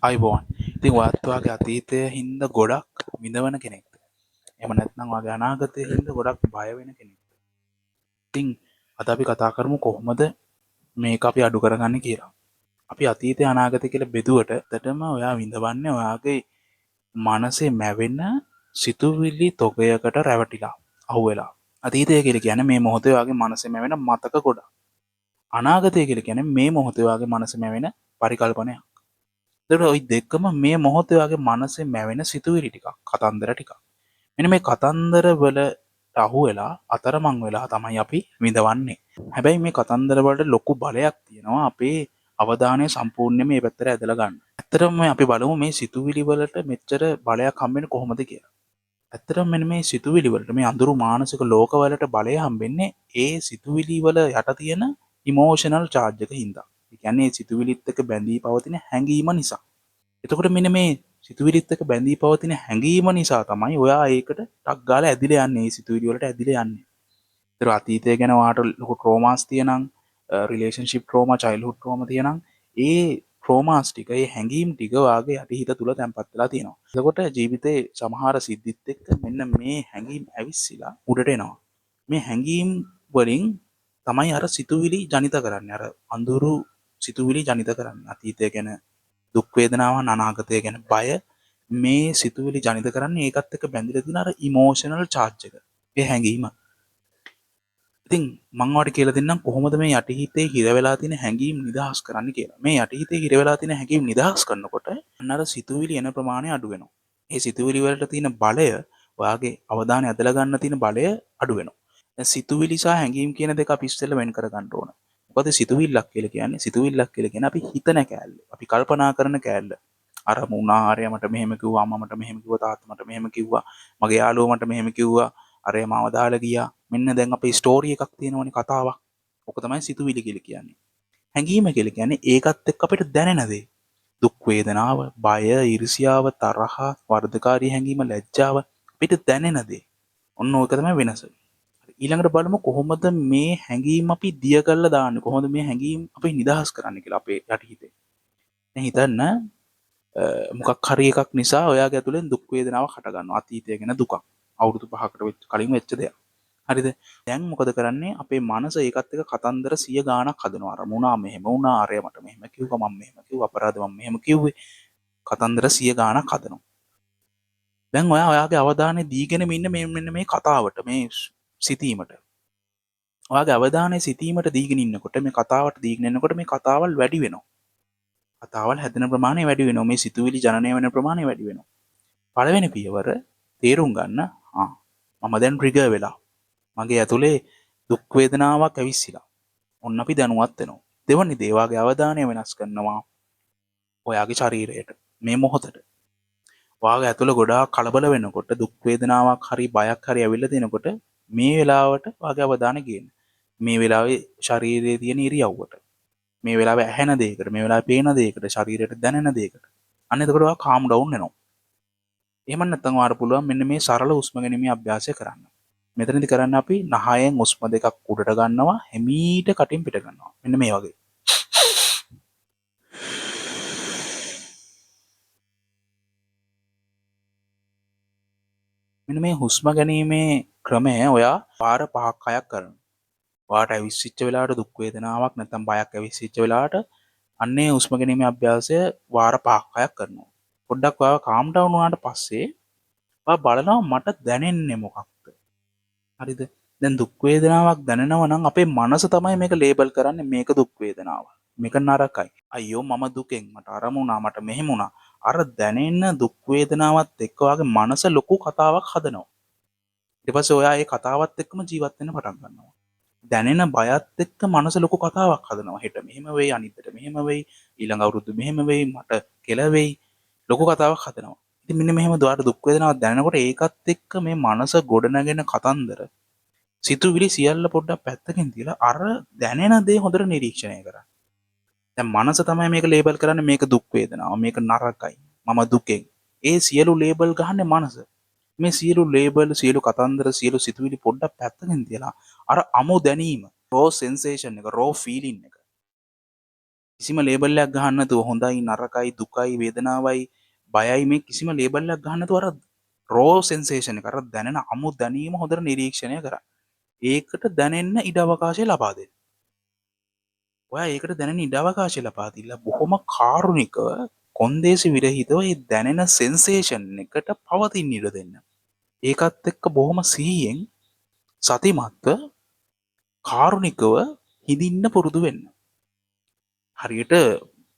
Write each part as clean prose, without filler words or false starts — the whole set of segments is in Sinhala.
අයිබෝන්. ඉතින් ඔයත් ඔයාගේ අතීතයේ හින්දා ගොඩක් විඳවන කෙනෙක්ද? එහෙම නැත්නම් ඔයාගේ අනාගතයේ හින්දා ගොඩක් බය වෙන කෙනෙක්ද? ඉතින් අද අපි කතා කරමු කොහොමද මේක අපි අඩු කරගන්නේ කියලා. අපි අතීතය අනාගතය කියලා බෙදුවට ඇත්තටම ඔයා විඳවන්නේ ඔයාගේ මනසේ මැවෙන සිතුවිලි තොගයකට රැවටිලා අහුවෙලා. අතීතය කියලා කියන්නේ මේ මොහොතේ ඔයාගේ මනසේ මැවෙන මතක ගොඩක්. අනාගතය කියලා කියන්නේ මේ මොහොතේ ඔයාගේ මනසේ මැවෙන පරිකල්පනයක්. එතකොට ওই දෙකම මේ මොහොතේ වගේ මනසේ මැවෙන සිතුවිලි ටිකක්, කතන්දර ටිකක්. මෙන්න මේ කතන්දර වලට අහු වෙලා අතරමං වෙලා තමයි අපි විඳවන්නේ. හැබැයි මේ කතන්දර වලට ලොකු බලයක් තියෙනවා අපේ අවධානය සම්පූර්ණයෙන්ම මේ පැත්තට ඇදලා ගන්න. ඇත්තටම අපි බලමු මේ සිතුවිලි වලට මෙච්චර බලයක් හම්බෙන්නේ කොහොමද කියලා. ඇත්තටම මෙන්න මේ සිතුවිලි වලට මේ අඳුරු මානසික ලෝක වලට බලය හම්බෙන්නේ ඒ සිතුවිලි වල යට තියෙන ඉමෝෂනල් චාර්ජ් එක හින්දා. ඒ කියන්නේ සිතුවිලිත් එක්ක බැඳී පවතින හැඟීම නිසා. එතකොට මෙන්න මේ සිතුවිලිත් එක්ක බැඳී පවතින හැඟීම නිසා තමයි ඔයා ඒකට ටක් ගාලා ඇදිලා යන්නේ. මේ සිතුවිලි වලට ඇදිලා යන්නේ. ඒතර අතීතය ගැන ඔයාට ලොකු ට්‍රෝමාස් තියෙනම්, රිලේෂන්ෂිප් ට්‍රෝමා, චයිල්ඩ්හුඩ් ට්‍රෝමා තියෙනම්, ඒ ට්‍රෝමාස් ටික, ඒ හැඟීම් ටික ඔයාගේ යටිහිත තුල තැම්පත් වෙලා තියෙනවා. එතකොට ජීවිතේ සමහර සිද්ධිත් එක්ක මෙන්න මේ හැඟීම් ඇවිස්සලා උඩට එනවා. මේ හැඟීම් වලින් තමයි අර සිතුවිලි ජනිත කරන්නේ. අර අඳුරු සිතුවිලි ජනිත කරන්නේ. අතීතය ගැන දුක් වේදනාවන්, අනාගතය ගැන බය, මේ සිතුවිලි ජනිත කරන්නේ ඒකත් එක්ක බැඳිලා තියෙන අර ඉමෝෂනල් චාර්ජ් එක. ඒ හැඟීම. ඉතින් මම ඔයාලට කියලා දෙන්නම් කොහොමද මේ යටිහිතේ හිර වෙලා තියෙන හැඟීම් නිදහස් කරන්න කියලා. මේ යටිහිතේ හිර වෙලා තියෙන හැඟීම් නිදහස් කරනකොට අන්නර සිතුවිලි එන ප්‍රමාණය අඩු වෙනවා. ඒ සිතුවිලි වලට තියෙන බලය, ඔයාගේ අවධානය ඇදලා ගන්න තියෙන බලය අඩු වෙනවා. දැන් සිතුවිලි සහ හැඟීම් කියන දෙක අපි ඉස්සෙල්ලා වෙන් කර ගන්න ඕන. මොකද සිතුවිල්ලක් කියලා කියන්නේ අපි හිතන කෑල්ල. අපි කල්පනා කරන කෑල්ල. අර මුණාරය මට මෙහෙම කිව්වා, අම්මා මට මෙහෙම කිව්වා, තාත්තා මට මෙහෙම කිව්වා, මගේ යාළුවා මට මෙහෙම කිව්වා, අරය මාව දාලා ගියා. මෙන්න දැන් අපේ ස්ටෝරි එකක් තියෙනවනේ, කතාවක්. ඔක තමයි සිතුවිලි කියලා කියන්නේ. හැඟීම කියලා කියන්නේ ඒකත් එක්ක අපිට දැනෙන දේ. දුක් වේදනාව, බය, ඊර්ෂ්‍යාව, තරහ, වර්ධකාරී හැඟීම, ලැජ්ජාව අපිට දැනෙන දේ. ඔන්න ඕක තමයි වෙනස. ඊළඟට බලමු කොහොමද මේ හැඟීම් අපි දිය කරලා දාන්නේ, කොහොමද මේ හැඟීම් අපි නිදහස් කරන්නේ කියලා අපේ යටිහිතේ. දැන් හිතන්න මොකක් හරි එකක් නිසා ඔයාගේ ඇතුලෙන් දුක් වේදනාවක් හට ගන්නවා. අතීතය ගැන දුකක්. අවුරුදු 5කට කලින් වෙච්ච දෙයක්. හරිද? දැන් මොකද කරන්නේ? අපේ මනස ඒකත් එක්ක කතන්දර 100 ගාණක් හදනවා. අර මොනා මෙහෙම වුණා, අරය මට මෙහෙම කිව්වා, මම මෙහෙම කිව්වා, අපරාධ මම මෙහෙම කිව්වේ. කතන්දර 100 ගාණක් හදනවා. දැන් ඔයාගේ අවධානය දීගෙන ඉන්න මෙන්න මේ කතාවට, මේ සිතීමට. ඔයාගේ අවධානය සිතීමට දීගෙන ඉන්නකොට, මේ කතාවට දීගෙන ඉන්නකොට මේ කතාවල් වැඩි වෙනවා. කතාවල් හැදෙන ප්‍රමාණය වැඩි වෙනවා. මේ සිතුවිලි ජනනය වෙන ප්‍රමාණය වැඩි වෙනවා. පළවෙනි පියවර තේරුම් ගන්න, මම දැන් ට්‍රිගර් වෙලා. මගේ ඇතුලේ දුක් වේදනාවක් ඇවිස්සලා. ඔන්න අපි දැනුවත් වෙනවා. දෙවනි දේ වාගේ අවධානය වෙනස් කරනවා ඔයාගේ ශරීරයට. මේ මොහොතට. ඔයාගේ ඇතුළ ගොඩාක් කලබල වෙනකොට, දුක් වේදනාවක් හරි බයක් හරි ඇවිල්ලා දෙනකොට මේ වෙලාවට වාගේ අවධානය ගේන්න. මේ වෙලාවේ ශරීරයේ තියෙන ඉරියව්වට. මේ වෙලාවේ ඇහෙන දෙයකට, මේ වෙලාවේ පේන දෙයකට, ශරීරයට දැනෙන දෙයකට. අන්න එතකොට ඔයා කාම් ඩවුන් වෙනවා. එහෙම නැත්නම් ඔයාලට පුළුවන් මෙන්න මේ සරල හුස්ම ගැනීමේ අභ්‍යාසය කරන්න. මෙතනදි කරන්න අපි නහයෙන් හුස්ම දෙකක් උඩට ගන්නවා, හිමීට කටින් පිට ගන්නවා. මෙන්න මේ වගේ. මෙන්න මේ හුස්ම ගැනීමේ ක්‍රමය ඔයා පාර 5ක් 6ක් කරනවා. ඔයාට ඇවිස්සිච්ච වෙලාවට දුක් වේදනාවක් නැත්නම් බයක් ඇවිස්සිච්ච වෙලාවට අන්නේ හුස්ම ගැනීමේ අභ්‍යාසය වාර 5ක් 6ක් කරනවා. පොඩ්ඩක් ඔයාව කාම් ඩවුන් වුණාට පස්සේ ඔයා බලනවා මට දැනෙන්නේ මොකක්ද? හරිද? දැන් දුක් වේදනාවක් දැනෙනවා නම් අපේ මනස තමයි මේක ලේබල් කරන්නේ, මේක දුක් වේදනාවක්. මේක නරකයි. අයියෝ මම දුකෙන්, මට අරම වුණා, මට මෙහෙම වුණා. අර දැනෙන දුක් වේදනාවත් එක්ක ඔයාගේ මනස ලොකු කතාවක් හදනවා. ඊට පස්සේ ඔයා ඒ කතාවත් එක්කම ජීවත් වෙන්න පටන් ගන්නවා. දැනෙන බයත් එක්ක මනස ලොකු කතාවක් හදනවා. හෙට මෙහෙම වෙයි, අනිද්දාට මෙහෙම වෙයි, ඊළඟ අවුරුද්ද මෙහෙම වෙයි, මට කෙල වෙයි. ලොකු කතාවක් හදනවා. ඉතින් මෙන්න මෙහෙම දුආට දුක් වේදනාවක් දැනෙනකොට ඒකත් එක්ක මේ මනස ගොඩනගෙන කතන්දර සිතුවිලි සියල්ල පොඩ්ඩක් පැත්තකින් තියලා අර දැනෙන දේ හොඳට නිරීක්ෂණය කරන්න. දැන් මනස තමයි මේක ලේබල් කරන්නේ, මේක දුක් වේදනාව, මේක නරකයි, මම දුකෙන්. ඒ සියලු ලේබල් ගහන්නේ මනස. මේ සියලු ලේබල්, සියලු කතන්දර, සියලු සිතුවිලි පොඩ්ඩක් පැත්තකින් තියලා අර අමු දැනීම, රෝ සෙන්සේෂන් එක, රෝ ෆීලින් එක කිසිම ලේබල් එකක් ගහන්න නැතුව හොඳයි නරකයි දුකයි වේදනාවයි බයයි මේ කිසිම ලේබල් එකක් ගහන්න නැතුව අර රෝ සෙන්සේෂන් එක අර දැනෙන අමු දැනීම හොඳට නිරීක්ෂණය කරා. ඒකට දැනෙන්න ඉඩ අවකාශය ලබා දෙන්න. ඔයා ඒකට දැනෙන ඉඩ අවකාශය ලබා දීලා බොහොම කාරුණිකව කොන්දේසි විරහිතව මේ දැනෙන සෙන්සේෂන් එකට පවතින්න ඉඩ දෙන්න. ඒකත් එක්ක බොහොම සිහියෙන් සතිමත්ව කාරුණිකව හිඳින්න පුරුදු වෙන්න. හරියට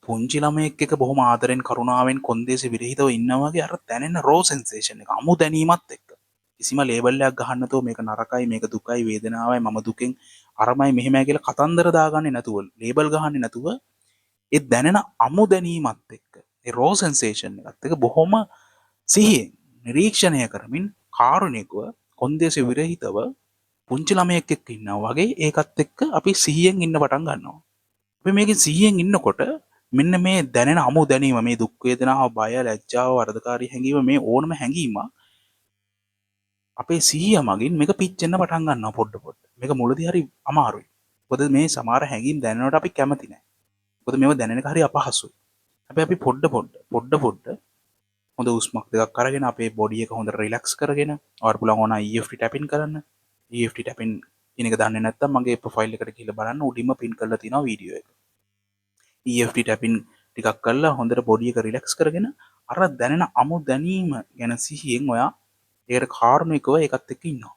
පුංචි ළමයෙක් එක බොහොම ආදරෙන් කරුණාවෙන් කොන්දේසි විරහිතව ඉන්නා වගේ අර දැනෙන රෝ සෙන්සේෂන් එක අමු දැනීමත් එක්ක කිසිම ලේබල් එකක් ගහන්න නැතුව මේක නරකයි මේක දුකයි වේදනාවයි මම දුකෙන් අරමයි මෙහෙමයි කියලා කතන්දර දාගන්නේ නැතුව ලේබල් ගහන්නේ නැතුව ඒ දැනෙන අමු දැනීමත් එක්ක ඒ රෝ සෙන්සේෂන් එකත් එක්ක බොහොම සිහියෙන් නිරීක්ෂණය කරමින් කාරුණිකව කොන්දේසි විරහිතව පුංචි ළමයෙක් එක්ක ඉන්නවා වගේ ඒකත් එක්ක අපි සිහියෙන් ඉන්න පටන් ගන්නවා. අපි මේකෙන් සිහියෙන් ඉන්නකොට මෙන්න මේ දැනෙන අමු දැනීම මේ දුක් වේදනාව බය ලැජ්ජාව වරදකාරී හැඟීම මේ ඕනම හැඟීම අපේ සිහිය මගින් මේක පිච්චෙන්න පටන් ගන්නවා පොඩ පොඩ. මේක මුලදී හරි අමාරුයි. මොකද මේ සමහර හැඟීම් දැනෙනකොට අපි කැමති නැහැ. මොකද මේව දැනෙන එක හරි අපහසුයි. හැබැයි අපි පොඩ හොඳ හුස්මක් දෙකක් අරගෙන අපේ බොඩි එක හොඳට රිලැක්ස් කරගෙන ඔයාලට පුළුවන් ඕන EFT ටැපින් කරන්න. EFT ටැපින් කියන එක දන්නේ නැත්නම් මගේ ප්‍රොෆයිල් එකට ගිහලා බලන්න උඩින්ම පින් කරලා තියෙනවා වීඩියෝ එක. EFT ටැපින් ටිකක් කරලා හොඳට බොඩි එක රිලැක්ස් කරගෙන අර දැනෙන අමු දැනීම ගැන සිහියෙන් ඔයා ඒකට කාරුණිකව ඒකත් එක්ක ඉන්නවා.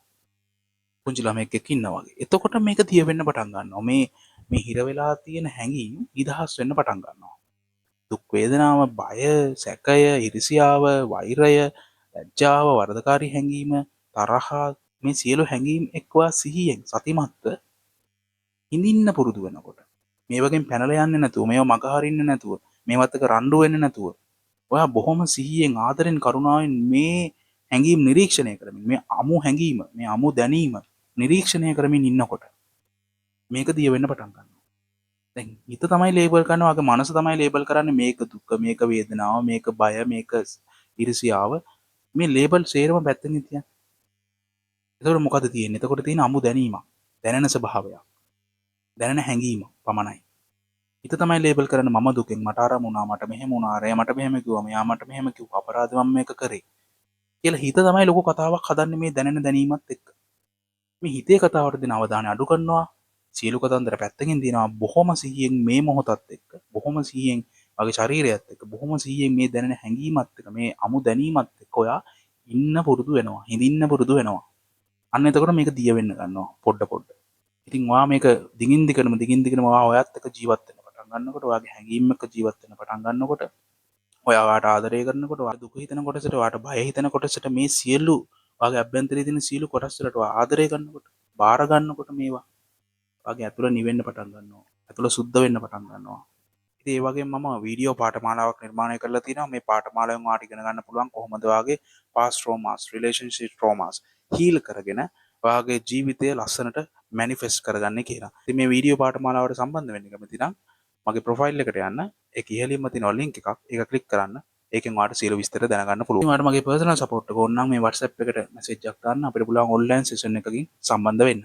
පුංචි ළමයෙක් එක්ක ඉන්නා වගේ. එතකොට මේක දිය වෙන්න පටන් ගන්නවා. මේ හිර වෙලා තියෙන හැඟීම් නිදහස් වෙන්න පටන් ගන්නවා. දුක් වේදනාව, බය, සැකය, ඉරිසියාව, වෛරය, ලැජ්ජාව, වරදකාරී හැඟීම, තරහ මේ සියලු හැඟීම් එක්වා සිහියෙන් සතිමත්ව හිඳින්න පුරුදු වෙනකොට මේ වගේ පැනලා යන්නේ නැතුව මේව මග හරින්නේ නැතුව මේවත් එක රණ්ඩු වෙන්නේ නැතුව ඔයා බොහොම සිහියෙන් ආදරෙන් කරුණාවෙන් මේ හැඟීම් නිරීක්ෂණය කරමින් මේ අමු හැඟීම මේ අමු දැනීම නිරීක්ෂණය කරමින් ඉන්නකොට මේක දිය වෙන්න පටන් ගන්නවා. දැන් හිත තමයි ලේබල් කරනවා වගේ මනස තමයි ලේබල් කරන්නේ මේක දුක මේක වේදනාව මේක බය මේක ඉරිසියාව මේ ලේබල් සේරම පැත්තකින් තියන්න. එතකොට මොකද තියෙන්නේ? එතකොට තියෙන අමු දැනීමක් දැනෙන ස්වභාවයක් දැනෙන හැඟීම පමණයි. හිත තමයි ලේබල් කරන්නේ මම දුකෙන් මට අරම වුණා මට මෙහෙම වුණා අරයා මට මෙහෙම කිව්වා මෙයා මට මෙහෙම කිව්වා අපරාධ මම මේක කරේ කියලා හිත තමයි ලොකු කතාවක් හදන්නේ මේ දැනෙන දැනීමත් එක්ක. මේ හිතේ කතාවට දෙන අවධානය අඩු කරනවා. සියලු කතන්දර පැත්තකින් දිනවා බොහොම සිහියෙන් මේ මොහොතත් එක්ක බොහොම සිහියෙන් වගේ ශරීරයත් එක්ක බොහොම සිහියෙන් මේ දැනෙන හැඟීමත් එක්ක මේ අමු දැනීමත් එක්ක ඔයා ඉන්න පුරුදු වෙනවා හිඳින්න පුරුදු වෙනවා. අන්න එතකොට මේක දිය වෙන්න ගන්නවා පොඩ. ඉතින් ඔයා මේක දිගින් දිගටම ඔයා ඔයත් එක්ක ජීවත් වෙන්න පටන් ගන්නකොට ඔයාගේ හැඟීම් එක්ක ජීවත් වෙන්න පටන් ගන්නකොට ඔයා ඔයාට ආදරය කරනකොට ඔයාට දුක හිතෙන කොටසට ඔයාට බය හිතෙන කොටසට මේ සියලු ඔයාගේ අභ්‍යන්තරයේ තියෙන සියලු කොටස් වලට ඔයා ආදරය කරනකොට බාර ගන්නකොට මේවා ඔයාගේ ඇතුළ නිවෙන්න පටන් ගන්නවා. ඇතුළ සුද්ධ වෙන්න පටන් ගන්නවා. ඉතින් ඒ වගේම මම වීඩියෝ පාඨමාලාවක් නිර්මාණය කරලා තිනවා. මේ පාඨමාලාවෙන් ඔයාට ඉගෙන ගන්න පුළුවන් කොහොමද ඔයාගේ past traumas, relationship traumas heal කරගෙන ඔයාගේ ජීවිතය ලස්සනට මැනිෆෙස්ට් කරගන්නේ කියලා. ඉතින් මේ වීඩියෝ පාඨමාලාවට සම්බන්ධ වෙන්න කැමති නම් මගේ ප්‍රොෆයිල් එකට යන්න. ඒක ඉහළින්ම තියෙන ලින්ක් එකක්. ඒක ක්ලික් කරන්න. ඒකෙන් ඔයාට සියලු විස්තර දැනගන්න පුළුවන්. ඔයාට මගේ පර්සනල් සපෝට් එක ඕන නම් මේ WhatsApp එකට මැසේජ් එකක් දාන්න. අපිට පුළුවන් ඔන්ලයින් සෙෂන් එකකින් සම්බන්ධ වෙන්න.